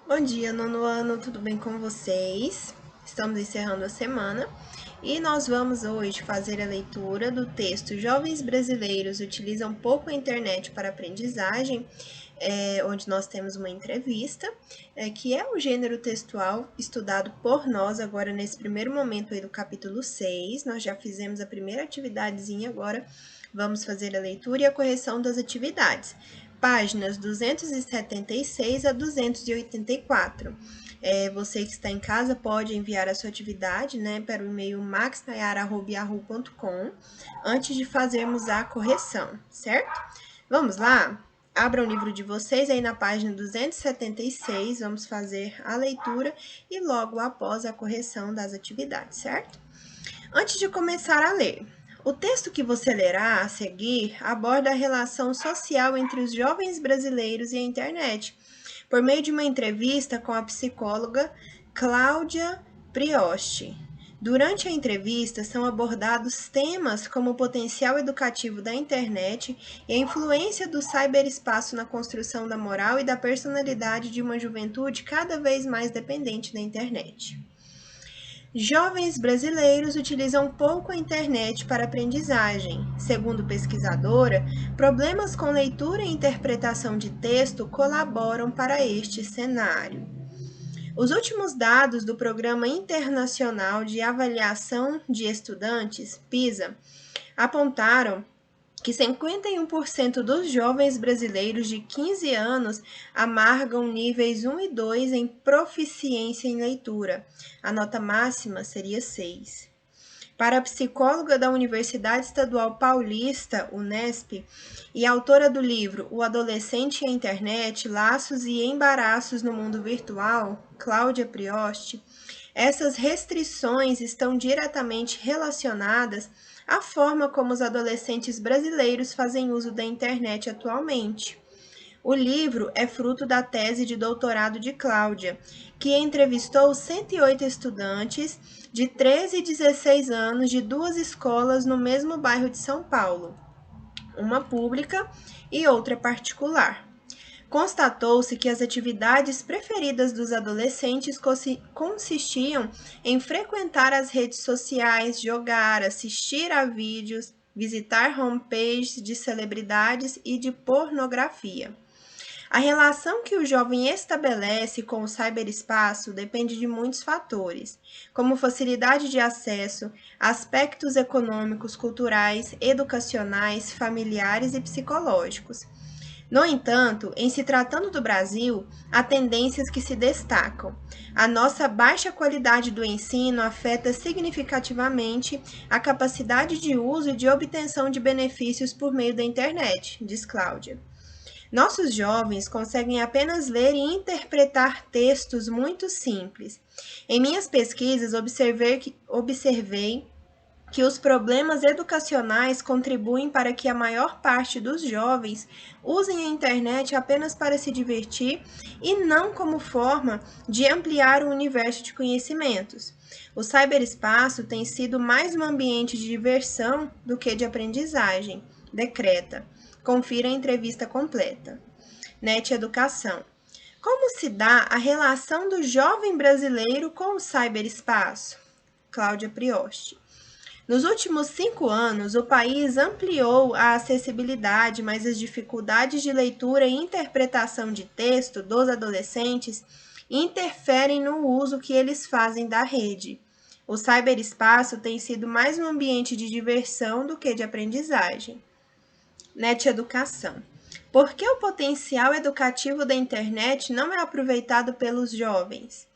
Bom dia, nono ano, tudo bem com vocês? Estamos encerrando a semana e nós vamos hoje fazer a leitura do texto Jovens Brasileiros Utilizam Pouco a Internet para Aprendizagem, onde nós temos uma entrevista, que é o gênero textual estudado por nós agora nesse primeiro momento aí do capítulo 6. Nós já fizemos a primeira atividadezinha, agora vamos fazer a leitura e a correção das atividades. Páginas 276 a 284. Você que está em casa pode enviar a sua atividade, para o e-mail maxnayara@yahoo.com antes de fazermos a correção, certo? Vamos lá? Abra o livro de vocês aí na página 276, vamos fazer a leitura e logo após a correção das atividades, certo? Antes de começar a ler, o texto que você lerá a seguir aborda a relação social entre os jovens brasileiros e a internet, por meio de uma entrevista com a psicóloga Cláudia Prioste. Durante a entrevista, são abordados temas como o potencial educativo da internet e a influência do cyberespaço na construção da moral e da personalidade de uma juventude cada vez mais dependente da internet. Jovens brasileiros utilizam pouco a internet para aprendizagem. Segundo pesquisadora, problemas com leitura e interpretação de texto colaboram para este cenário. Os últimos dados do Programa Internacional de Avaliação de Estudantes, PISA, apontaram que 51% dos jovens brasileiros de 15 anos amargam níveis 1 e 2 em proficiência em leitura. A nota máxima seria 6. Para a psicóloga da Universidade Estadual Paulista, Unesp, e autora do livro O Adolescente e a Internet, Laços e Embaraços no Mundo Virtual, Cláudia Prioste, essas restrições estão diretamente relacionadas à forma como os adolescentes brasileiros fazem uso da internet atualmente. O livro é fruto da tese de doutorado de Cláudia, que entrevistou 108 estudantes de 13 e 16 anos de duas escolas no mesmo bairro de São Paulo, uma pública e outra particular. Constatou-se que as atividades preferidas dos adolescentes consistiam em frequentar as redes sociais, jogar, assistir a vídeos, visitar homepages de celebridades e de pornografia. A relação que o jovem estabelece com o cyberespaço depende de muitos fatores, como facilidade de acesso, aspectos econômicos, culturais, educacionais, familiares e psicológicos. No entanto, em se tratando do Brasil, há tendências que se destacam. A nossa baixa qualidade do ensino afeta significativamente a capacidade de uso e de obtenção de benefícios por meio da internet, diz Cláudia. Nossos jovens conseguem apenas ler e interpretar textos muito simples. Em minhas pesquisas, observei que os problemas educacionais contribuem para que a maior parte dos jovens usem a internet apenas para se divertir e não como forma de ampliar o universo de conhecimentos. O cyberespaço tem sido mais um ambiente de diversão do que de aprendizagem, decreta. Confira a entrevista completa. NET Educação. Como se dá a relação do jovem brasileiro com o cyberespaço? Cláudia Prioste. Nos últimos 5 anos, o país ampliou a acessibilidade, mas as dificuldades de leitura e interpretação de texto dos adolescentes interferem no uso que eles fazem da rede. O cyberespaço tem sido mais um ambiente de diversão do que de aprendizagem. NET Educação. Por que o potencial educativo da internet não é aproveitado pelos jovens?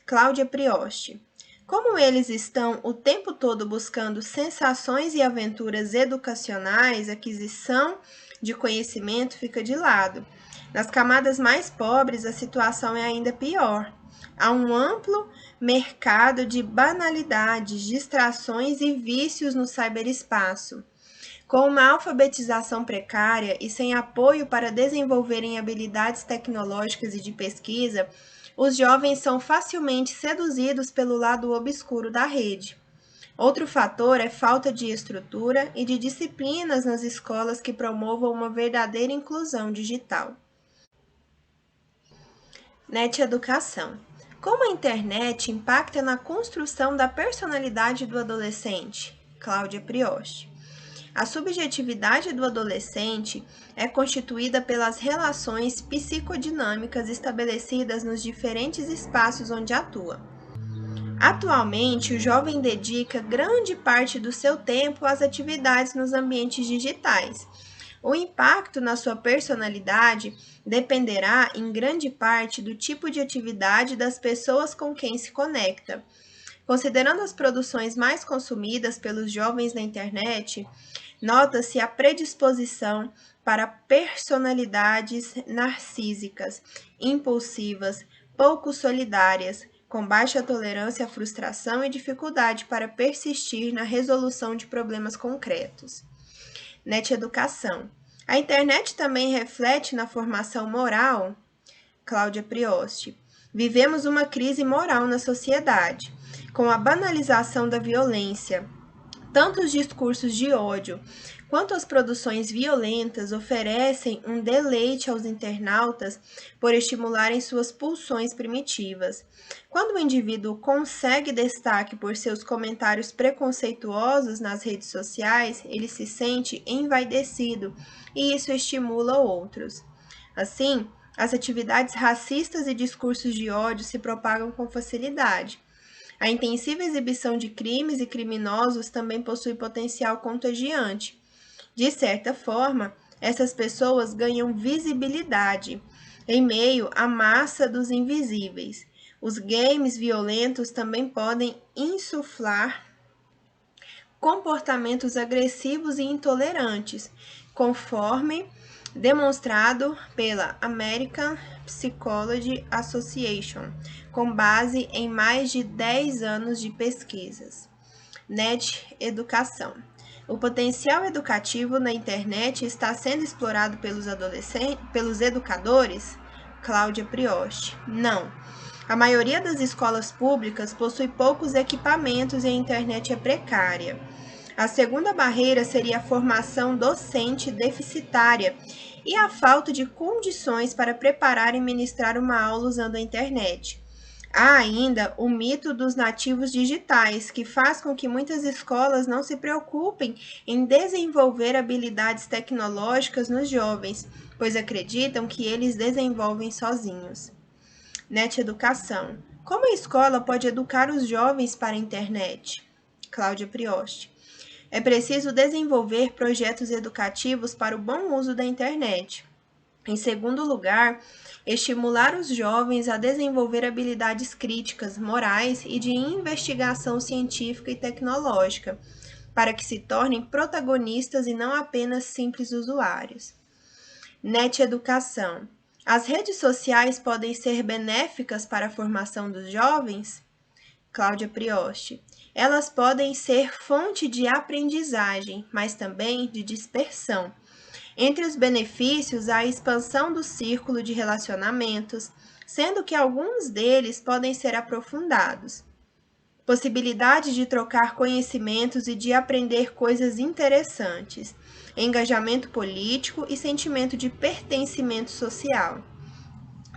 Cláudia Prioste. Como eles estão o tempo todo buscando sensações e aventuras educacionais, a aquisição de conhecimento fica de lado. Nas camadas mais pobres, a situação é ainda pior. Há um amplo mercado de banalidades, distrações e vícios no cyberespaço. Com uma alfabetização precária e sem apoio para desenvolverem habilidades tecnológicas e de pesquisa, os jovens são facilmente seduzidos pelo lado obscuro da rede. Outro fator é falta de estrutura e de disciplinas nas escolas que promovam uma verdadeira inclusão digital. NET Educação. Como a internet impacta na construção da personalidade do adolescente? Cláudia Prioste. A subjetividade do adolescente é constituída pelas relações psicodinâmicas estabelecidas nos diferentes espaços onde atua. Atualmente, o jovem dedica grande parte do seu tempo às atividades nos ambientes digitais. O impacto na sua personalidade dependerá, em grande parte, do tipo de atividade das pessoas com quem se conecta. Considerando as produções mais consumidas pelos jovens na internet, nota-se a predisposição para personalidades narcísicas, impulsivas, pouco solidárias, com baixa tolerância à frustração e dificuldade para persistir na resolução de problemas concretos. NET Educação. A internet também reflete na formação moral? Cláudia Prioste. Vivemos uma crise moral na sociedade, com a banalização da violência. Tanto os discursos de ódio quanto as produções violentas oferecem um deleite aos internautas por estimularem suas pulsões primitivas. Quando o indivíduo consegue destaque por seus comentários preconceituosos nas redes sociais, ele se sente envaidecido e isso estimula outros. Assim, as atividades racistas e discursos de ódio se propagam com facilidade. A intensiva exibição de crimes e criminosos também possui potencial contagiante. De certa forma, essas pessoas ganham visibilidade em meio à massa dos invisíveis. Os games violentos também podem insuflar comportamentos agressivos e intolerantes, conforme demonstrado pela American Psychology Association, com base em mais de 10 anos de pesquisas. NET Educação. O potencial educativo na internet está sendo explorado pelos educadores? Cláudia Prioste. Não. A maioria das escolas públicas possui poucos equipamentos e a internet é precária. A segunda barreira seria a formação docente deficitária e a falta de condições para preparar e ministrar uma aula usando a internet. Há ainda o mito dos nativos digitais, que faz com que muitas escolas não se preocupem em desenvolver habilidades tecnológicas nos jovens, pois acreditam que eles desenvolvem sozinhos. NET Educação. Como a escola pode educar os jovens para a internet? Cláudia Prioste. É preciso desenvolver projetos educativos para o bom uso da internet. Em segundo lugar, estimular os jovens a desenvolver habilidades críticas, morais e de investigação científica e tecnológica, para que se tornem protagonistas e não apenas simples usuários. NET Educação. As redes sociais podem ser benéficas para a formação dos jovens? Cláudia Prioste. Elas podem ser fonte de aprendizagem, mas também de dispersão. Entre os benefícios, há a expansão do círculo de relacionamentos, sendo que alguns deles podem ser aprofundados. Possibilidade de trocar conhecimentos e de aprender coisas interessantes. Engajamento político e sentimento de pertencimento social.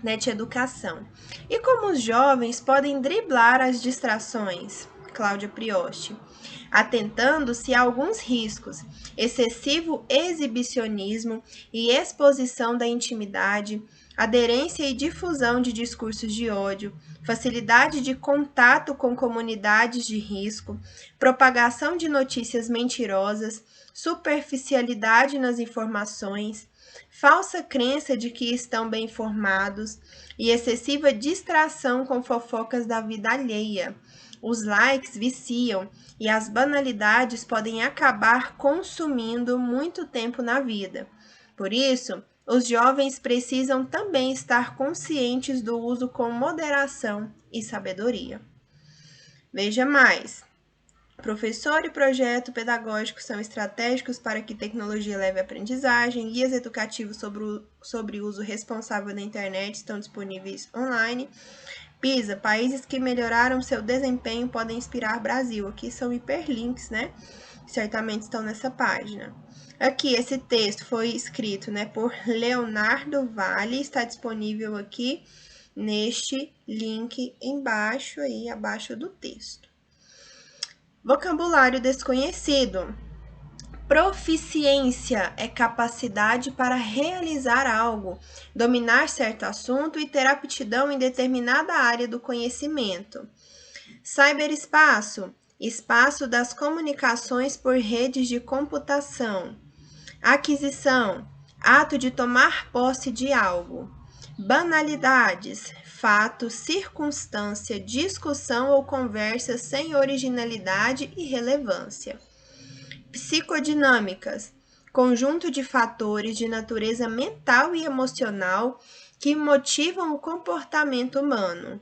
NET Educação. E como os jovens podem driblar as distrações? Cláudia Prioste. Atentando-se a alguns riscos: excessivo exibicionismo e exposição da intimidade, aderência e difusão de discursos de ódio, facilidade de contato com comunidades de risco, propagação de notícias mentirosas, superficialidade nas informações, falsa crença de que estão bem informados e excessiva distração com fofocas da vida alheia. Os likes viciam e as banalidades podem acabar consumindo muito tempo na vida. Por isso, os jovens precisam também estar conscientes do uso com moderação e sabedoria. Veja mais. Professor e projeto pedagógico são estratégicos para que tecnologia leve à aprendizagem. Guias educativos sobre o uso responsável da internet estão disponíveis online. PISA, países que melhoraram seu desempenho podem inspirar Brasil. Aqui são hiperlinks, né? Certamente estão nessa página. Aqui, esse texto foi escrito, né, por Leonardo Vale, está disponível aqui neste link embaixo aí, abaixo do texto. Vocabulário desconhecido. Proficiência é capacidade para realizar algo, dominar certo assunto e ter aptidão em determinada área do conhecimento. Cyberespaço, espaço das comunicações por redes de computação. Aquisição, ato de tomar posse de algo. Banalidades, fato, circunstância, discussão ou conversa sem originalidade e relevância. Psicodinâmicas, conjunto de fatores de natureza mental e emocional que motivam o comportamento humano.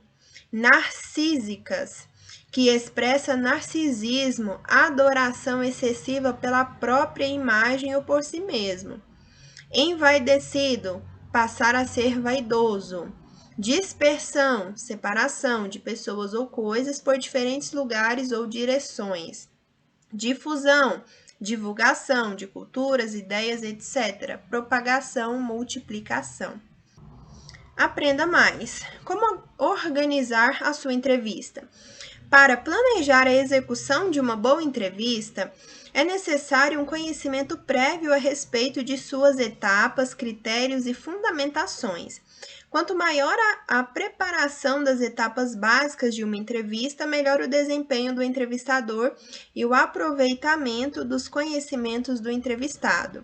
Narcísicas, que expressa narcisismo, adoração excessiva pela própria imagem ou por si mesmo. Envaidecido, passar a ser vaidoso. Dispersão, separação de pessoas ou coisas por diferentes lugares ou direções. Difusão, divulgação de culturas, ideias, etc. Propagação, multiplicação. Aprenda mais. Como organizar a sua entrevista? Para planejar a execução de uma boa entrevista, é necessário um conhecimento prévio a respeito de suas etapas, critérios e fundamentações. Quanto maior a preparação das etapas básicas de uma entrevista, melhor o desempenho do entrevistador e o aproveitamento dos conhecimentos do entrevistado.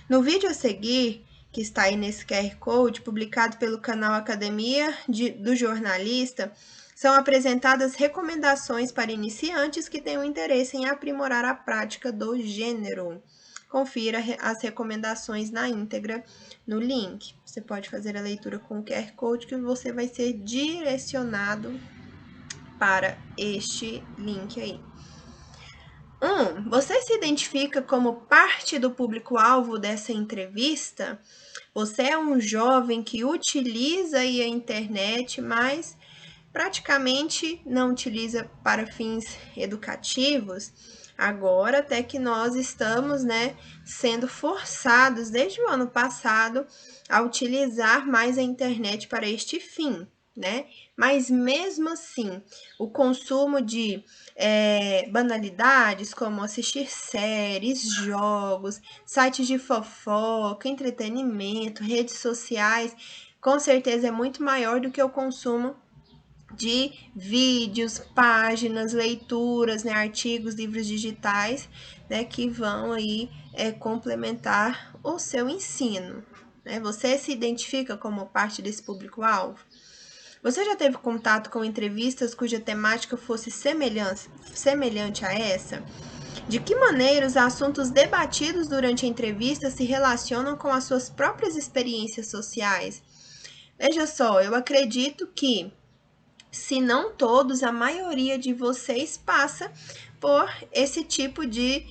No vídeo a seguir, que está aí nesse QR Code, publicado pelo canal Academia do Jornalista, são apresentadas recomendações para iniciantes que tenham interesse em aprimorar a prática do gênero. Confira as recomendações na íntegra no link. Você pode fazer a leitura com o QR Code que você vai ser direcionado para este link aí. Você se identifica como parte do público-alvo dessa entrevista? Você é um jovem que utiliza aí a internet, mas praticamente não utiliza para fins educativos. Agora, até que nós estamos, sendo forçados desde o ano passado a utilizar mais a internet para este fim, Mas mesmo assim, o consumo de banalidades como assistir séries, jogos, sites de fofoca, entretenimento, redes sociais, com certeza é muito maior do que o consumo de vídeos, páginas, leituras, artigos, livros digitais, que vão aí complementar o seu ensino. Você se identifica como parte desse público-alvo? Você já teve contato com entrevistas cuja temática fosse semelhante a essa? De que maneira os assuntos debatidos durante a entrevista se relacionam com as suas próprias experiências sociais? Veja só, eu acredito que, se não todos, a maioria de vocês passa por esse tipo de,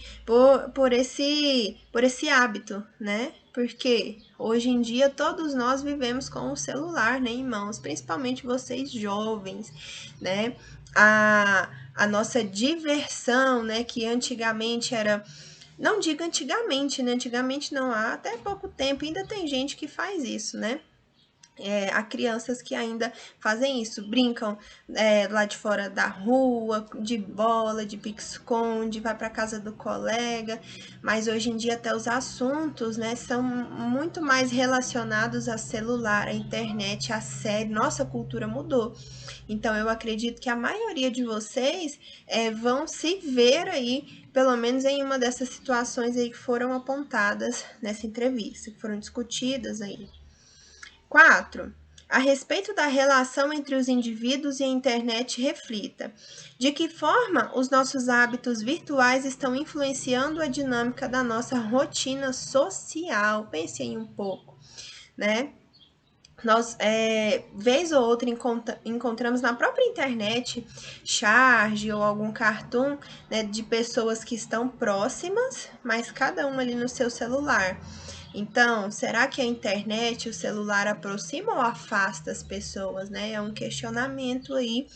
por esse hábito, Porque hoje em dia todos nós vivemos com o celular, em mãos, principalmente vocês jovens, A nossa diversão, que antigamente era... Não digo antigamente, Antigamente não, há até pouco tempo ainda tem gente que faz isso, Há crianças que ainda fazem isso, brincam lá de fora da rua, de bola, de pique-esconde, vai para casa do colega, mas hoje em dia até os assuntos, são muito mais relacionados a celular, a internet, a série. Nossa cultura mudou. Então, eu acredito que a maioria de vocês vão se ver aí, pelo menos em uma dessas situações aí que foram apontadas nessa entrevista, que foram discutidas aí. 4. A respeito da relação entre os indivíduos e a internet, reflita. De que forma os nossos hábitos virtuais estão influenciando a dinâmica da nossa rotina social? Pense aí um pouco, Nós, vez ou outra, encontramos na própria internet charge ou algum cartoon, de pessoas que estão próximas, mas cada um ali no seu celular. Então, será que a internet, o celular aproxima ou afasta as pessoas, É um questionamento aí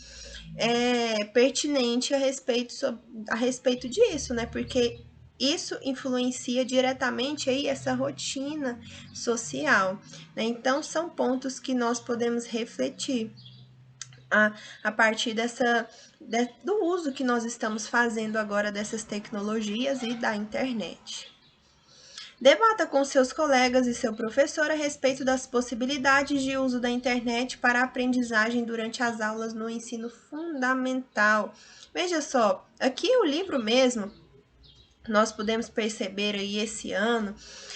pertinente a respeito disso, Porque isso influencia diretamente aí essa rotina social, né? Então, são pontos que nós podemos refletir a partir do uso que nós estamos fazendo agora dessas tecnologias e da internet. Debata com seus colegas e seu professor a respeito das possibilidades de uso da internet para a aprendizagem durante as aulas no ensino fundamental. Veja só, aqui o livro mesmo, nós podemos perceber aí esse ano,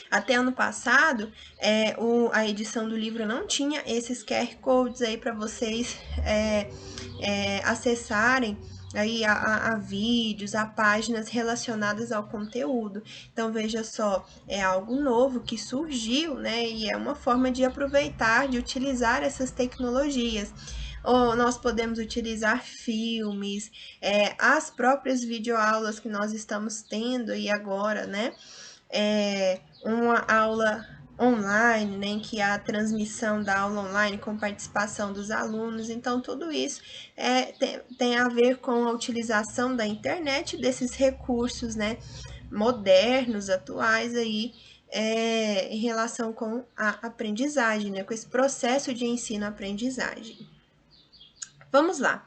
até ano passado, a edição do livro não tinha esses QR Codes aí para vocês acessarem aí a vídeos, a páginas relacionadas ao conteúdo. Então, veja só, é algo novo que surgiu, né? E é uma forma de aproveitar, de utilizar essas tecnologias. Ou nós podemos utilizar filmes, as próprias videoaulas que nós estamos tendo aí agora, né? Uma aula online, né, em que há a transmissão da aula online com participação dos alunos. Então, tudo isso tem a ver com a utilização da internet, desses recursos, né, modernos, atuais aí, em relação com a aprendizagem, né, com esse processo de ensino-aprendizagem. Vamos lá.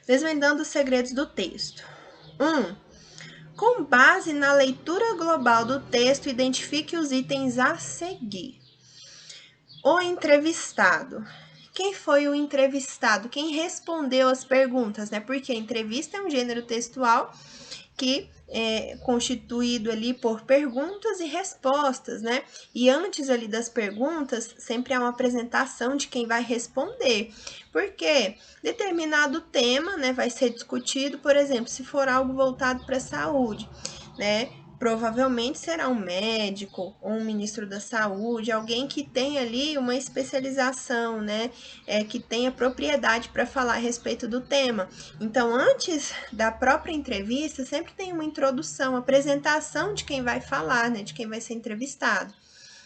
Desvendando os segredos do texto. 1. Com base na leitura global do texto, identifique os itens a seguir. O entrevistado. Quem foi o entrevistado? Quem respondeu as perguntas, né? Porque a entrevista é um gênero textual que é constituído ali por perguntas e respostas, né? E antes ali das perguntas, sempre há uma apresentação de quem vai responder. Porque determinado tema, né, vai ser discutido, por exemplo, se for algo voltado para a saúde, né? Provavelmente será um médico ou um ministro da saúde, alguém que tenha ali uma especialização, né? Que tenha propriedade para falar a respeito do tema. Então, antes da própria entrevista, sempre tem uma introdução, apresentação de quem vai falar, né? De quem vai ser entrevistado.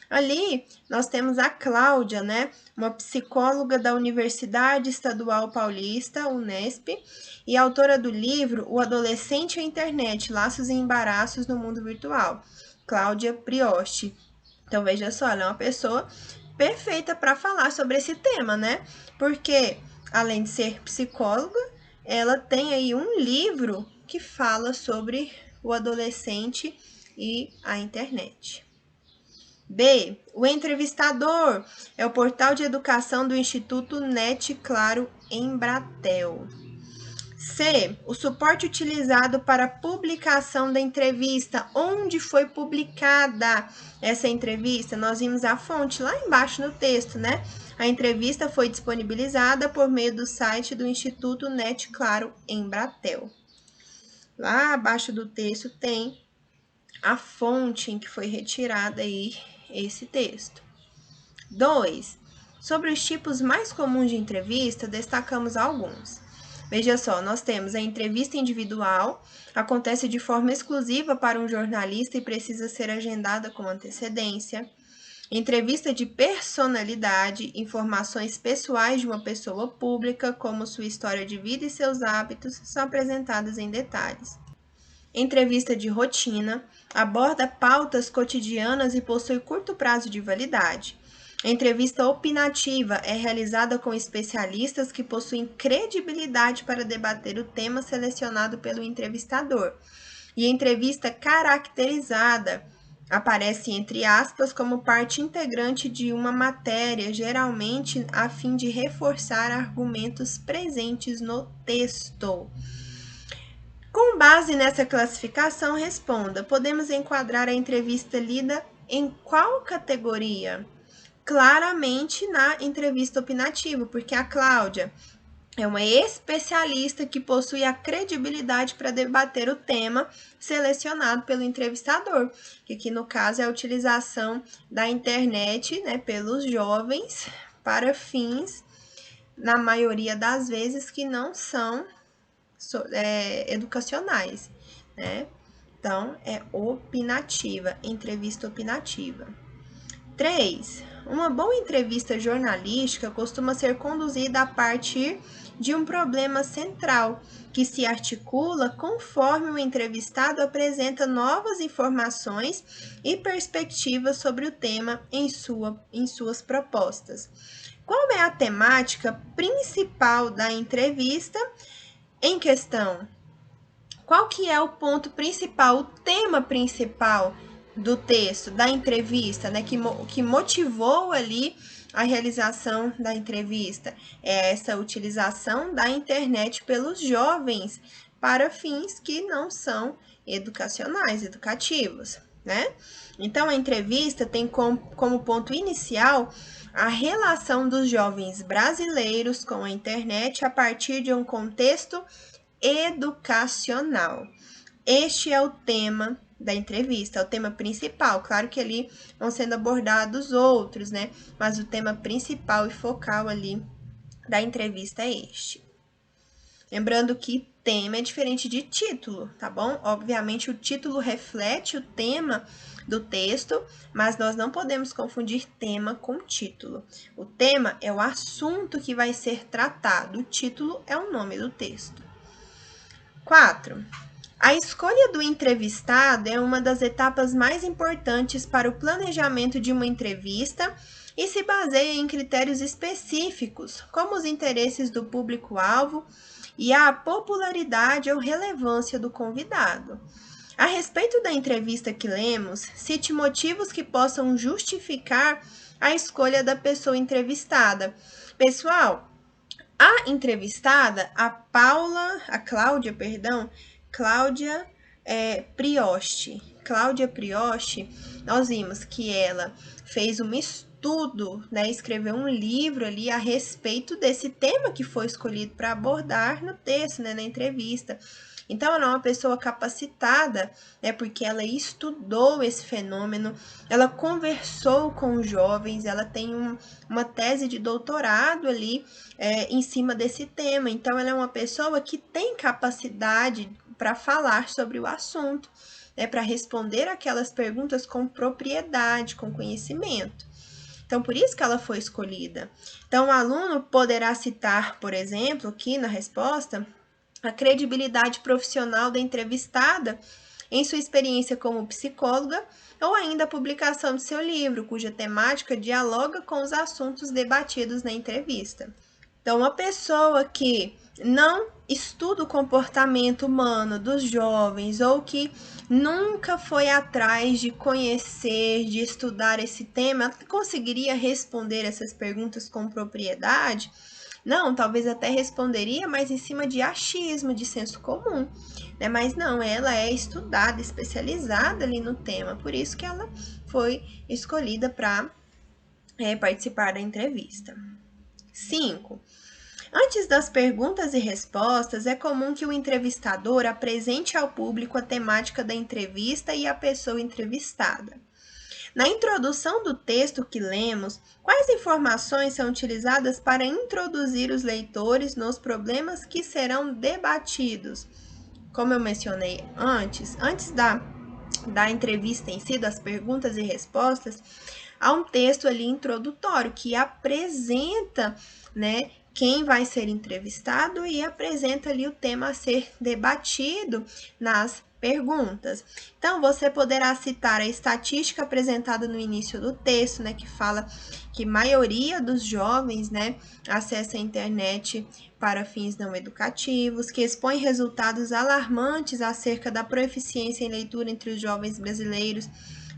Ali, nós temos a Cláudia, né? Uma psicóloga da Universidade Estadual Paulista, Unesp, e autora do livro O Adolescente e a Internet, Laços e Embaraços no Mundo Virtual, Cláudia Prioste. Então, veja só, ela é uma pessoa perfeita para falar sobre esse tema, né? Porque, além de ser psicóloga, ela tem aí um livro que fala sobre o adolescente e a internet. B. O entrevistador é o portal de educação do Instituto NET Claro Embratel. C. O suporte utilizado para publicação da entrevista. Onde foi publicada essa entrevista? Nós vimos a fonte lá embaixo no texto, né? A entrevista foi disponibilizada por meio do site do Instituto NET Claro Embratel. Lá abaixo do texto tem a fonte em que foi retirada aí esse texto. 2. Sobre os tipos mais comuns de entrevista, destacamos alguns. Veja só, nós temos a entrevista individual, acontece de forma exclusiva para um jornalista e precisa ser agendada com antecedência. Entrevista de personalidade, informações pessoais de uma pessoa pública, como sua história de vida e seus hábitos, são apresentadas em detalhes. Entrevista de rotina, aborda pautas cotidianas e possui curto prazo de validade. A entrevista opinativa é realizada com especialistas que possuem credibilidade para debater o tema selecionado pelo entrevistador. E a entrevista caracterizada aparece entre aspas como parte integrante de uma matéria, geralmente a fim de reforçar argumentos presentes no texto. Com base nessa classificação, responda: podemos enquadrar a entrevista lida em qual categoria? Claramente na entrevista opinativa, porque a Cláudia é uma especialista que possui a credibilidade para debater o tema selecionado pelo entrevistador, que aqui no caso é a utilização da internet, né, pelos jovens para fins, na maioria das vezes, que não são educacionais, né? Então, é opinativa, entrevista opinativa. 3. Uma boa entrevista jornalística costuma ser conduzida a partir de um problema central, que se articula conforme o entrevistado apresenta novas informações e perspectivas sobre o tema em suas propostas. Qual é a temática principal da entrevista em questão? Qual que é o ponto principal, o tema principal do texto, da entrevista, né, que motivou ali a realização da entrevista? É essa utilização da internet pelos jovens para fins que não são educacionais, educativos, né? Então, a entrevista tem como ponto inicial a relação dos jovens brasileiros com a internet a partir de um contexto educacional. Este é o tema da entrevista, é o tema principal. Claro que ali vão sendo abordados outros, né? Mas o tema principal e focal ali da entrevista é este. Lembrando que tema é diferente de título, tá bom? Obviamente, o título reflete o tema do texto, mas nós não podemos confundir tema com título. O tema é o assunto que vai ser tratado, o título é o nome do texto. 4. A escolha do entrevistado é uma das etapas mais importantes para o planejamento de uma entrevista e se baseia em critérios específicos, como os interesses do público-alvo e a popularidade ou relevância do convidado. A respeito da entrevista que lemos, cite motivos que possam justificar a escolha da pessoa entrevistada. Pessoal, a entrevistada, Cláudia Prioste, nós vimos que ela fez um estudo, né, escreveu um livro ali a respeito desse tema que foi escolhido para abordar no texto, né, na entrevista. Então, ela é uma pessoa capacitada, né, porque ela estudou esse fenômeno, ela conversou com os jovens, ela tem uma tese de doutorado ali em cima desse tema. Então, ela é uma pessoa que tem capacidade para falar sobre o assunto, né, para responder aquelas perguntas com propriedade, com conhecimento. Então, por isso que ela foi escolhida. Então, o aluno poderá citar, por exemplo, aqui na resposta, a credibilidade profissional da entrevistada em sua experiência como psicóloga ou ainda a publicação de seu livro, cuja temática dialoga com os assuntos debatidos na entrevista. Então, uma pessoa que não estuda o comportamento humano dos jovens ou que nunca foi atrás de conhecer, de estudar esse tema, conseguiria responder essas perguntas com propriedade? Não, talvez até responderia, mas em cima de achismo, de senso comum, né? Mas não, ela é estudada, especializada ali no tema, por isso que ela foi escolhida para participar da entrevista. 5. Antes das perguntas e respostas, é comum que o entrevistador apresente ao público a temática da entrevista e a pessoa entrevistada. Na introdução do texto que lemos, quais informações são utilizadas para introduzir os leitores nos problemas que serão debatidos? Como eu mencionei antes da entrevista em si, das perguntas e respostas, há um texto ali introdutório que apresenta, né, quem vai ser entrevistado e apresenta ali o tema a ser debatido nas perguntas. Então, você poderá citar a estatística apresentada no início do texto, né, que fala que a maioria dos jovens, né, acessa a internet para fins não educativos, que expõe resultados alarmantes acerca da proficiência em leitura entre os jovens brasileiros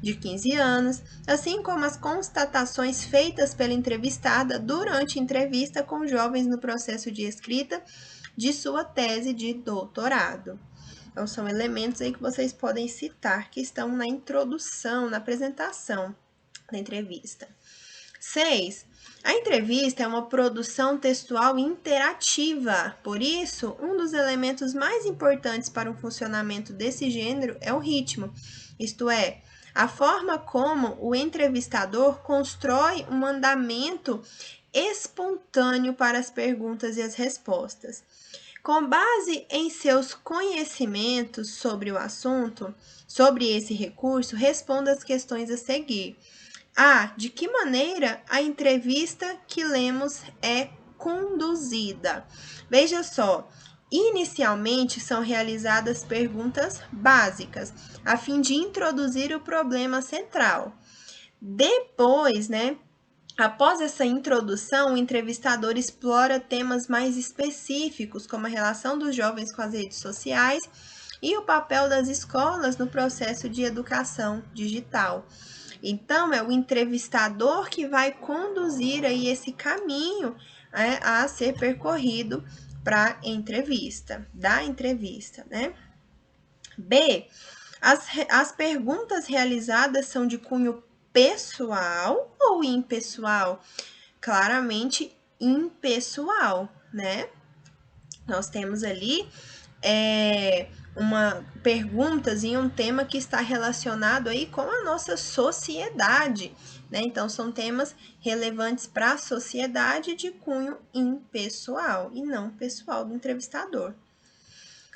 de 15 anos, assim como as constatações feitas pela entrevistada durante a entrevista com jovens no processo de escrita de sua tese de doutorado. Então, são elementos aí que vocês podem citar que estão na introdução, na apresentação da entrevista. 6. A entrevista é uma produção textual interativa, por isso, um dos elementos mais importantes para o funcionamento desse gênero é o ritmo, isto é, a forma como o entrevistador constrói um andamento espontâneo para as perguntas e as respostas. Com base em seus conhecimentos sobre o assunto, sobre esse recurso, responda as questões a seguir. A. De que maneira a entrevista que lemos é conduzida? Veja só, inicialmente são realizadas perguntas básicas, a fim de introduzir o problema central. Depois, após essa introdução, o entrevistador explora temas mais específicos, como a relação dos jovens com as redes sociais e o papel das escolas no processo de educação digital. Então, é o entrevistador que vai conduzir aí esse caminho a ser percorrido para entrevista, da entrevista, né? B. As perguntas realizadas são de cunho pessoal ou impessoal? Claramente impessoal, né? Nós temos ali perguntas em um tema que está relacionado aí com a nossa sociedade, né? Então, são temas relevantes para a sociedade de cunho impessoal e não pessoal do entrevistador.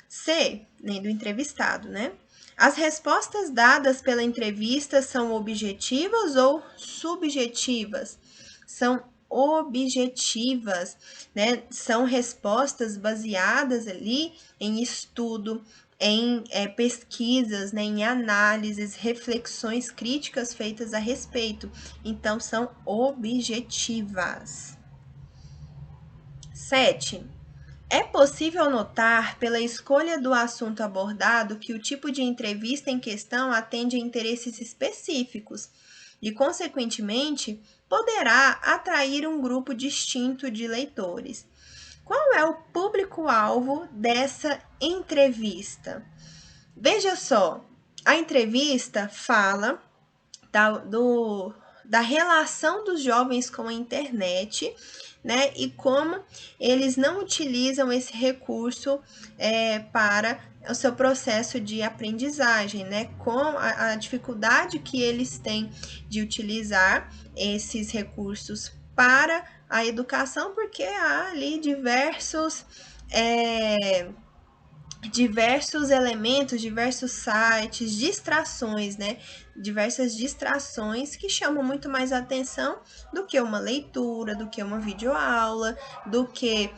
C, nem do entrevistado, né? As respostas dadas pela entrevista são objetivas ou subjetivas? São objetivas, né? São respostas baseadas ali em estudo, em pesquisas, né? Em análises, reflexões críticas feitas a respeito. Então, são objetivas. 7. É possível notar, pela escolha do assunto abordado, que o tipo de entrevista em questão atende a interesses específicos e, consequentemente, poderá atrair um grupo distinto de leitores. Qual é o público-alvo dessa entrevista? Veja só, a entrevista fala da relação dos jovens com a internet, né? E como eles não utilizam esse recurso para o seu processo de aprendizagem, né? Com a dificuldade que eles têm de utilizar esses recursos para a educação, porque há ali diversos elementos, diversos sites, distrações, né? Diversas distrações que chamam muito mais atenção do que uma leitura, do que uma videoaula, do que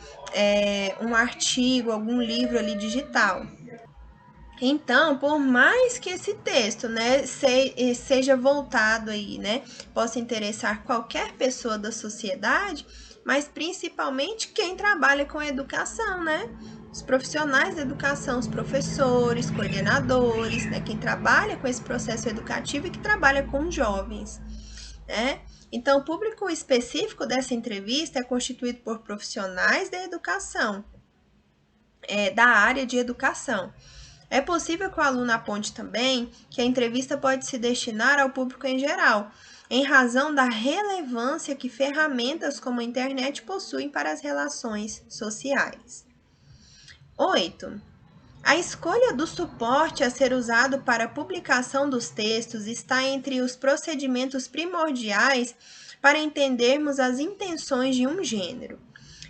um artigo, algum livro ali digital. Então, por mais que esse texto, né, seja voltado aí, né, possa interessar qualquer pessoa da sociedade, mas principalmente quem trabalha com educação, né? Os profissionais da educação, os professores, coordenadores, né, quem trabalha com esse processo educativo e que trabalha com jovens, né? Então, o público específico dessa entrevista é constituído por profissionais da educação, da área de educação. É possível que o aluno aponte também que a entrevista pode se destinar ao público em geral, em razão da relevância que ferramentas como a internet possuem para as relações sociais. 8. A escolha do suporte a ser usado para a publicação dos textos está entre os procedimentos primordiais para entendermos as intenções de um gênero.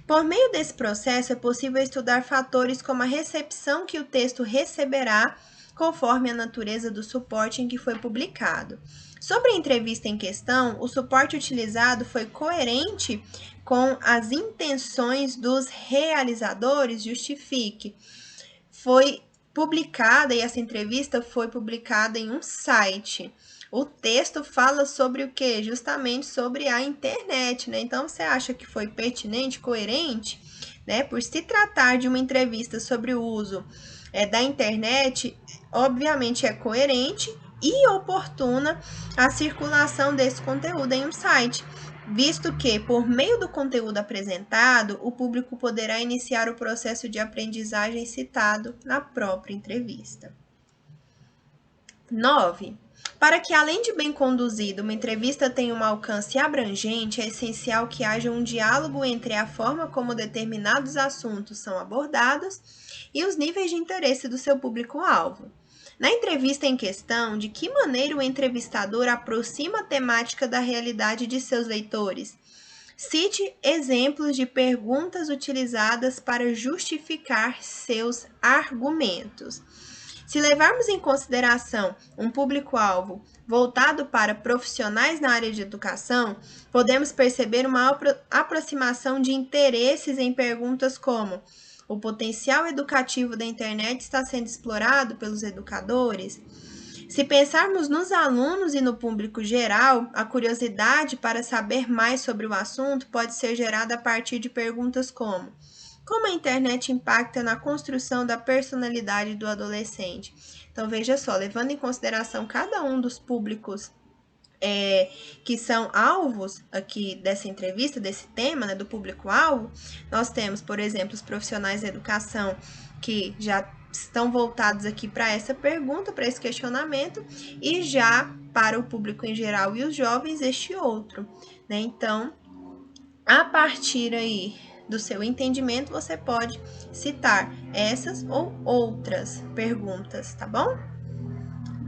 Por meio desse processo, é possível estudar fatores como a recepção que o texto receberá, conforme a natureza do suporte em que foi publicado. Sobre a entrevista em questão, o suporte utilizado foi coerente com as intenções dos realizadores? Justifique. Foi publicada, e essa entrevista foi publicada em um site. O texto fala sobre o quê? Justamente sobre a internet, né? Então, você acha que foi pertinente, coerente, né? Por se tratar de uma entrevista sobre o uso da internet, obviamente é coerente e oportuna a circulação desse conteúdo em um site, visto que, por meio do conteúdo apresentado, o público poderá iniciar o processo de aprendizagem citado na própria entrevista. 9. Para que, além de bem conduzida, uma entrevista tenha um alcance abrangente, é essencial que haja um diálogo entre a forma como determinados assuntos são abordados e os níveis de interesse do seu público-alvo. Na entrevista em questão, de que maneira o entrevistador aproxima a temática da realidade de seus leitores? Cite exemplos de perguntas utilizadas para justificar seus argumentos. Se levarmos em consideração um público-alvo voltado para profissionais na área de educação, podemos perceber uma aproximação de interesses em perguntas como: o potencial educativo da internet está sendo explorado pelos educadores? Se pensarmos nos alunos e no público geral, a curiosidade para saber mais sobre o assunto pode ser gerada a partir de perguntas como: como a internet impacta na construção da personalidade do adolescente? Então, veja só, levando em consideração cada um dos públicos que são alvos aqui dessa entrevista, desse tema, né, do público-alvo, nós temos, por exemplo, os profissionais da educação que já estão voltados aqui para essa pergunta, para esse questionamento, e já para o público em geral e os jovens, este outro, né? Então, a partir aí do seu entendimento, você pode citar essas ou outras perguntas, tá bom?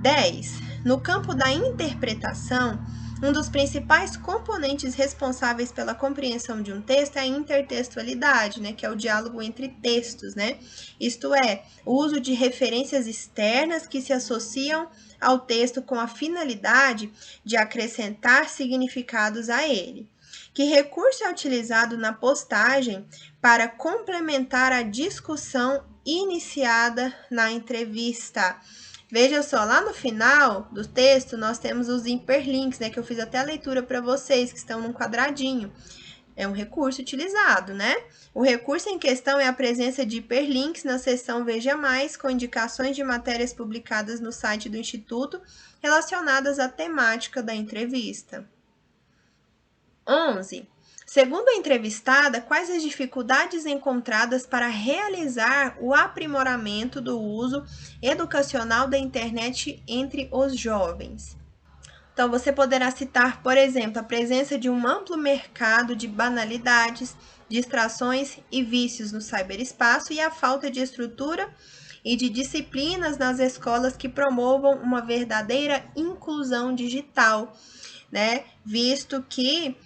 10. No campo da interpretação, um dos principais componentes responsáveis pela compreensão de um texto é a intertextualidade, né, que é o diálogo entre textos, né? Isto é, o uso de referências externas que se associam ao texto com a finalidade de acrescentar significados a ele. Que recurso é utilizado na postagem para complementar a discussão iniciada na entrevista? Veja só, lá no final do texto nós temos os hiperlinks, né, que eu fiz até a leitura para vocês, que estão num quadradinho. É um recurso utilizado, né? O recurso em questão é a presença de hiperlinks na seção Veja Mais, com indicações de matérias publicadas no site do Instituto relacionadas à temática da entrevista. 11. Segundo a entrevistada, quais as dificuldades encontradas para realizar o aprimoramento do uso educacional da internet entre os jovens? Então, você poderá citar, por exemplo, a presença de um amplo mercado de banalidades, distrações e vícios no ciberespaço e a falta de estrutura e de disciplinas nas escolas que promovam uma verdadeira inclusão digital, né? Visto que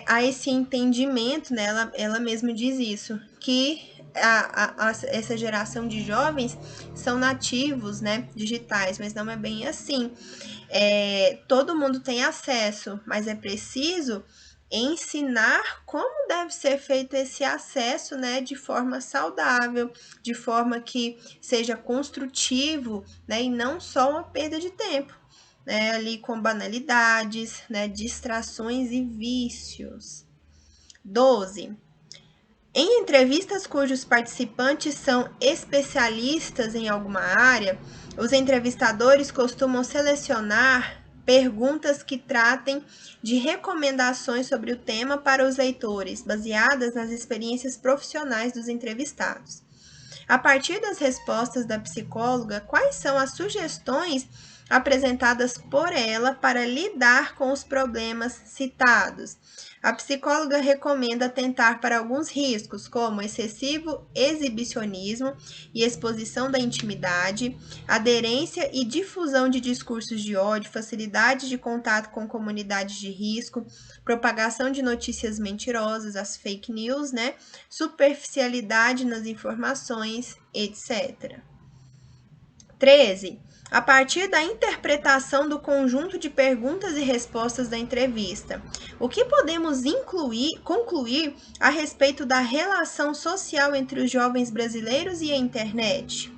há esse entendimento, né? Ela mesma diz isso, que essa geração de jovens são nativos, né, digitais, mas não é bem assim. Todo mundo tem acesso, mas é preciso ensinar como deve ser feito esse acesso, né, de forma saudável, de forma que seja construtivo, né, e não só uma perda de tempo, né, ali com banalidades, né, distrações e vícios. 12. Em entrevistas cujos participantes são especialistas em alguma área, os entrevistadores costumam selecionar perguntas que tratem de recomendações sobre o tema para os leitores, baseadas nas experiências profissionais dos entrevistados. A partir das respostas da psicóloga, quais são as sugestões apresentadas por ela para lidar com os problemas citados? A psicóloga recomenda atentar para alguns riscos, como excessivo exibicionismo e exposição da intimidade, aderência e difusão de discursos de ódio, facilidade de contato com comunidades de risco, propagação de notícias mentirosas, as fake news, né? Superficialidade nas informações, etc. 13. A partir da interpretação do conjunto de perguntas e respostas da entrevista, o que podemos concluir a respeito da relação social entre os jovens brasileiros e a internet?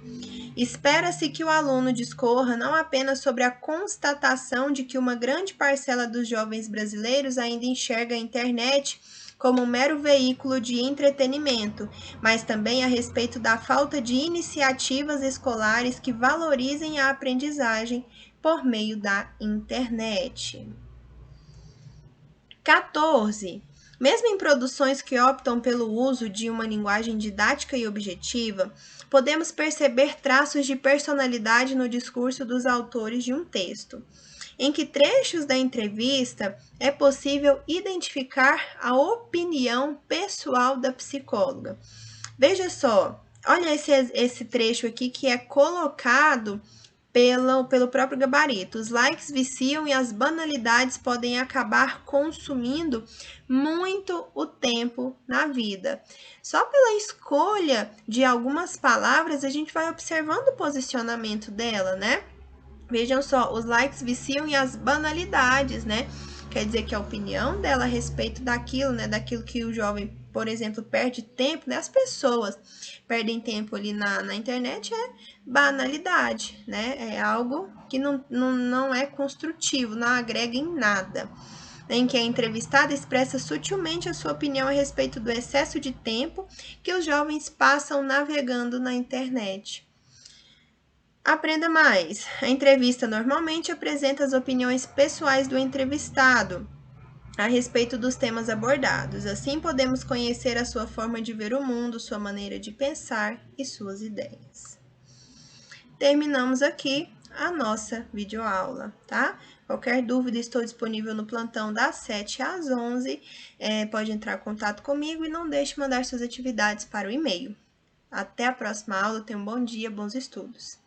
Espera-se que o aluno discorra não apenas sobre a constatação de que uma grande parcela dos jovens brasileiros ainda enxerga a internet como um mero veículo de entretenimento, mas também a respeito da falta de iniciativas escolares que valorizem a aprendizagem por meio da internet. 14. Mesmo em produções que optam pelo uso de uma linguagem didática e objetiva, podemos perceber traços de personalidade no discurso dos autores de um texto. Em que trechos da entrevista é possível identificar a opinião pessoal da psicóloga? Veja só, olha esse trecho aqui que é colocado pelo próprio gabarito. Os likes viciam e as banalidades podem acabar consumindo muito o tempo na vida. Só pela escolha de algumas palavras, a gente vai observando o posicionamento dela, né? Vejam só, os likes viciam e as banalidades, né? Quer dizer que a opinião dela a respeito daquilo, né? Daquilo que o jovem, por exemplo, perde tempo, né? As pessoas perdem tempo ali na internet é banalidade, né? É algo que não é construtivo, não agrega em nada. Em que a entrevistada expressa sutilmente a sua opinião a respeito do excesso de tempo que os jovens passam navegando na internet. Aprenda mais. A entrevista normalmente apresenta as opiniões pessoais do entrevistado a respeito dos temas abordados. Assim, podemos conhecer a sua forma de ver o mundo, sua maneira de pensar e suas ideias. Terminamos aqui a nossa videoaula, tá? Qualquer dúvida, estou disponível no plantão das 7 às 11. Pode entrar em contato comigo e não deixe de mandar suas atividades para o e-mail. Até a próxima aula. Tenha um bom dia, bons estudos.